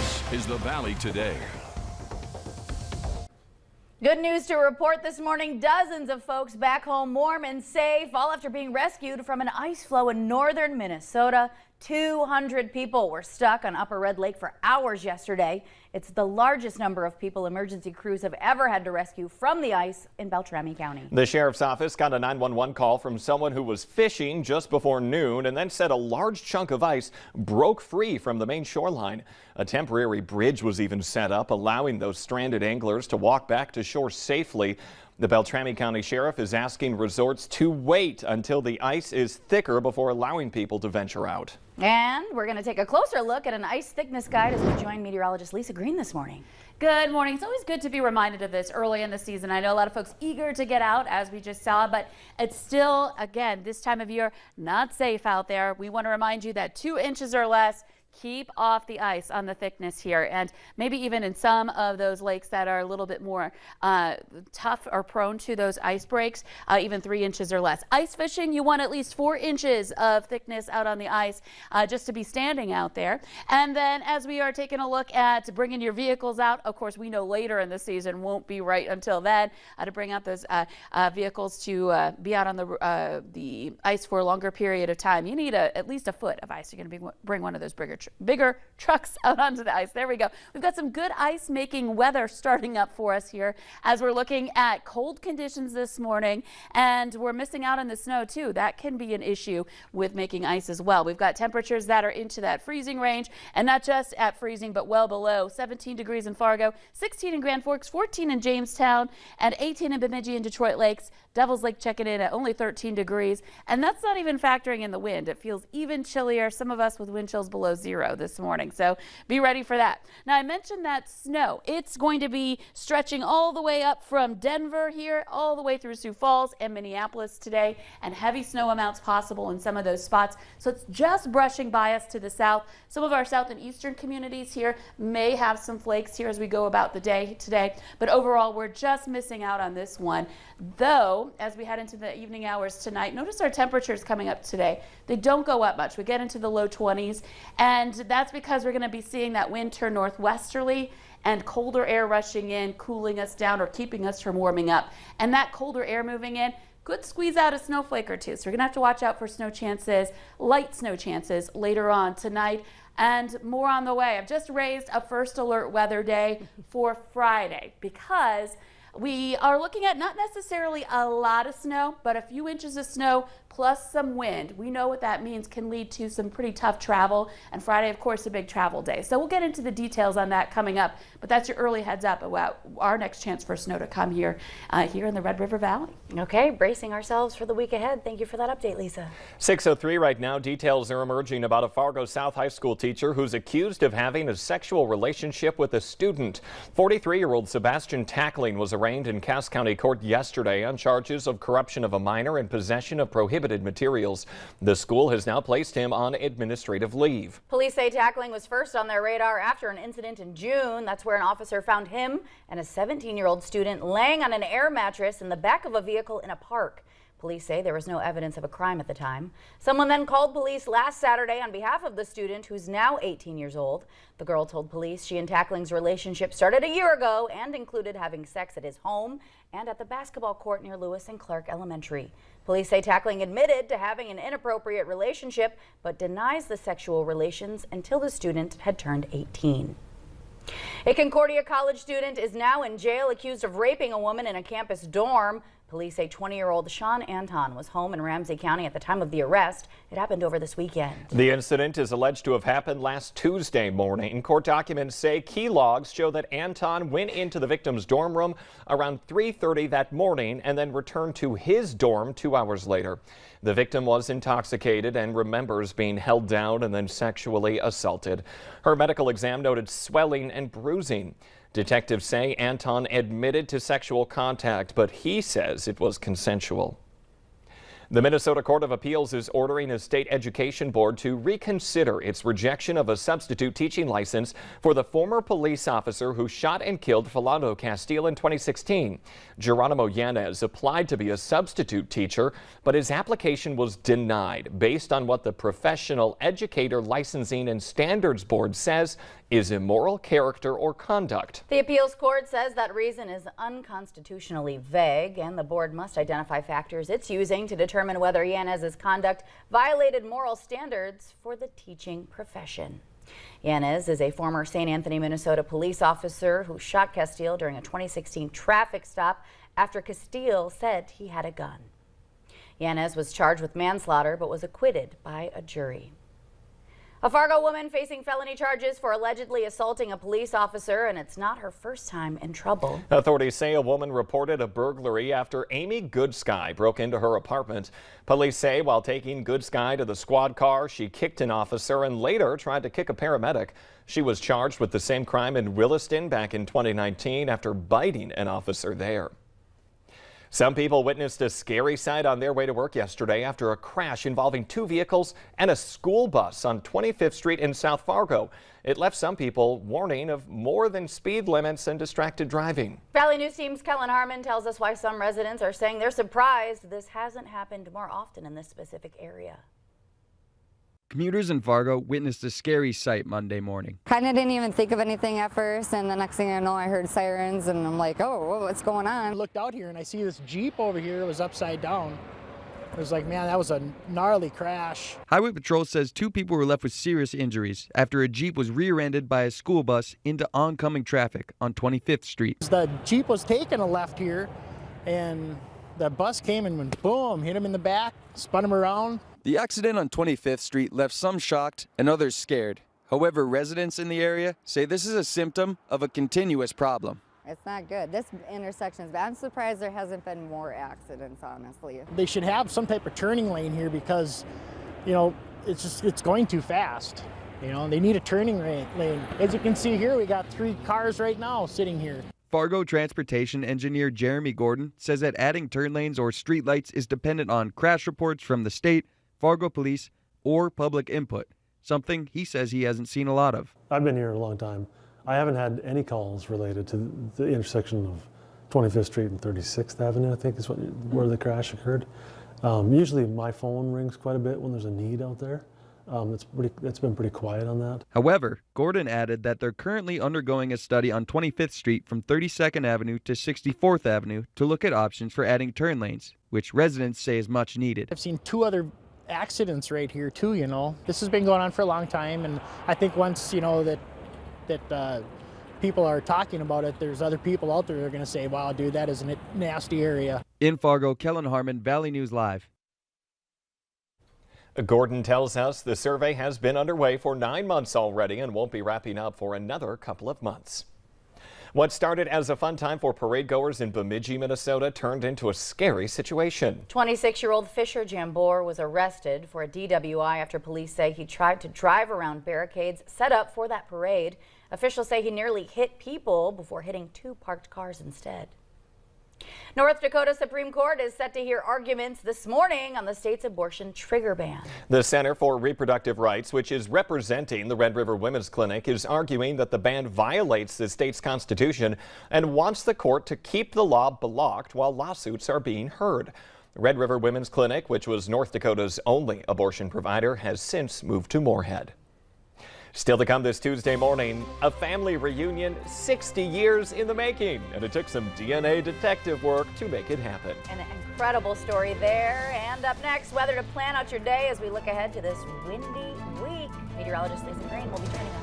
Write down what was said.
This is the Valley Today. Good news to report this morning. Dozens of folks back home warm and safe, all after being rescued from an ice floe in northern Minnesota. 200 people were stuck on Upper Red Lake for hours yesterday. It's the largest number of people emergency crews have ever had to rescue from the ice in Beltrami County. The sheriff's office got a 911 call from someone who was fishing just before noon and then said a large chunk of ice broke free from the main shoreline. A temporary bridge was even set up, allowing those stranded anglers to walk back to shore safely. The Beltrami County Sheriff is asking resorts to wait until the ice is thicker before allowing people to venture out. And we're going to take a closer look at an ice thickness guide as we join meteorologist Lisa Green this morning. Good morning. It's always good to be reminded of this early in the season. I know a lot of folks eager to get out, as we just saw, but it's still, again, this time of year, not safe out there. We want to remind you that 2 inches or less, keep off the ice on the thickness here, and maybe even in some of those lakes that are a little bit more tough or prone to those ice breaks, even 3 inches or less. Ice fishing, you want at least 4 inches of thickness out on the ice just to be standing out there. And then as we are taking a look at bringing your vehicles out, of course, we know later in the season won't be right until then to bring out those vehicles to be out on the ice for a longer period of time. You need at least a foot of ice. You're going to bring one of those bigger trucks out onto the ice. There we go. We've got some good ice making weather starting up for us here as we're looking at cold conditions this morning, and we're missing out on the snow too. That can be an issue with making ice as well. We've got temperatures that are into that freezing range, and not just at freezing but well below. 17 degrees in Fargo, 16 in Grand Forks, 14 in Jamestown, and 18 in Bemidji and Detroit Lakes. Devils Lake checking in at only 13 degrees, and that's not even factoring in the wind. It feels even chillier, some of us with wind chills below 0 this morning, so be ready for that. Now, I mentioned that snow. It's going to be stretching all the way up from Denver here, all the way through Sioux Falls and Minneapolis today, and heavy snow amounts possible in some of those spots. So it's just brushing by us to the south. Some of our south and eastern communities here may have some flakes here as we go about the day today, but overall, we're just missing out on this one. Though, as we head into the evening hours tonight, notice our temperatures coming up today. They don't go up much. We get into the low 20s, and that's because we're going to be seeing that wind turn northwesterly and colder air rushing in, cooling us down or keeping us from warming up. And that colder air moving in could squeeze out a snowflake or two. So we're going to have to watch out for snow chances, light snow chances later on tonight, and more on the way. I've just raised a first alert weather day for Friday because we are looking at not necessarily a lot of snow, but a few inches of snow plus some wind. We know what that means can lead to some pretty tough travel, and Friday, of course, a big travel day. So we'll get into the details on that coming up, but that's your early heads up about our next chance for snow to come here in the Red River Valley. Okay, bracing ourselves for the week ahead. Thank you for that update, Lisa. 6:03 right now. Details are emerging about a Fargo South High School teacher who's accused of having a sexual relationship with a student. 43-year-old Sebastian Tackling was arraigned in Cass County Court yesterday on charges of corruption of a minor and possession of prohibited materials. The school has now placed him on administrative leave. Police say Tackling was first on their radar after an incident in June. That's where an officer found him and a 17-year-old student laying on an air mattress in the back of a vehicle in a park. Police say there was no evidence of a crime at the time. Someone then called police last Saturday on behalf of the student, who's now 18 years old. The girl told police she and Tackling's relationship started a year ago and included having sex at his home and at the basketball court near Lewis and Clark Elementary. Police say Tackling admitted to having an inappropriate relationship, but denies the sexual relations until the student had turned 18. A Concordia College student is now in jail accused of raping a woman in a campus dorm. Police say 20-year-old Sean Anton was home in Ramsey County at the time of the arrest. It happened over this weekend. The incident is alleged to have happened last Tuesday morning. Court documents say key logs show that Anton went into the victim's dorm room around 3:30 that morning and then returned to his dorm 2 hours later. The victim was intoxicated and remembers being held down and then sexually assaulted. Her medical exam noted swelling and bruising. Detectives say Anton admitted to sexual contact, but he says it was consensual. The Minnesota Court of Appeals is ordering a state education board to reconsider its rejection of a substitute teaching license for the former police officer who shot and killed Philando Castile in 2016. Geronimo Yanez applied to be a substitute teacher, but his application was denied based on what the Professional Educator Licensing and Standards Board says is immoral character or conduct. The appeals court says that reason is unconstitutionally vague, and the board must identify factors it's using to determine whether Yanez's conduct violated moral standards for the teaching profession. Yanez is a former St. Anthony, Minnesota police officer who shot Castile during a 2016 traffic stop after Castile said he had a gun. Yanez was charged with manslaughter but was acquitted by a jury. A Fargo woman facing felony charges for allegedly assaulting a police officer, and it's not her first time in trouble. Authorities say a woman reported a burglary after Amy Goodsky broke into her apartment. Police say while taking Goodsky to the squad car, she kicked an officer and later tried to kick a paramedic. She was charged with the same crime in Williston back in 2019 after biting an officer there. Some people witnessed a scary sight on their way to work yesterday after a crash involving two vehicles and a school bus on 25th Street in South Fargo. It left some people warning of more than speed limits and distracted driving. Valley News Team's Kellen Harmon tells us why some residents are saying they're surprised this hasn't happened more often in this specific area. Commuters in Fargo witnessed a scary sight Monday morning. Kind of didn't even think of anything at first, and the next thing I know, I heard sirens, and I'm like, oh, what's going on? I looked out here and I see this Jeep over here. It was upside down. It was like, man, that was a gnarly crash. Highway Patrol says two people were left with serious injuries after a Jeep was rear-ended by a school bus into oncoming traffic on 25th Street. The Jeep was taking a left here, and the bus came and went boom, hit him in the back, spun him around. The accident on 25th Street left some shocked and others scared. However, residents in the area say this is a symptom of a continuous problem. It's not good. This intersection is bad. I'm surprised there hasn't been more accidents, honestly. They should have some type of turning lane here because, you know, it's going too fast. You know, they need a turning lane. As you can see here, we got 3 cars right now sitting here. Fargo transportation engineer Jeremy Gordon says that adding turn lanes or street lights is dependent on crash reports from the state, Fargo police, or public input, something he says he hasn't seen a lot of. I've been here a long time. I haven't had any calls related to the intersection of 25th Street and 36th Avenue, I think is where the crash occurred. Usually my phone rings quite a bit when there's a need out there. It's been pretty quiet on that. However, Gordon added that they're currently undergoing a study on 25th Street from 32nd Avenue to 64th Avenue to look at options for adding turn lanes, which residents say is much needed. I've seen 2 other accidents right here too, you know. This has been going on for a long time, and I think once, you know, that people are talking about it, there's other people out there that are going to say, wow, dude, that is a nasty area. In Fargo, Kellen Harmon, Valley News Live. Gordon tells us the survey has been underway for 9 months already and won't be wrapping up for another couple of months. What started as a fun time for parade goers in Bemidji, Minnesota turned into a scary situation. 26-year-old Fisher Jambor was arrested for a DWI after police say he tried to drive around barricades set up for that parade. Officials say he nearly hit people before hitting 2 parked cars instead. North Dakota Supreme Court is set to hear arguments this morning on the state's abortion trigger ban. The Center for Reproductive Rights, which is representing the Red River Women's Clinic, is arguing that the ban violates the state's constitution and wants the court to keep the law blocked while lawsuits are being heard. The Red River Women's Clinic, which was North Dakota's only abortion provider, has since moved to Moorhead. Still to come this Tuesday morning, a family reunion 60 years in the making, and it took some DNA detective work to make it happen. An incredible story there. And up next, weather to plan out your day as we look ahead to this windy week. Meteorologist Lisa Green will be joining us.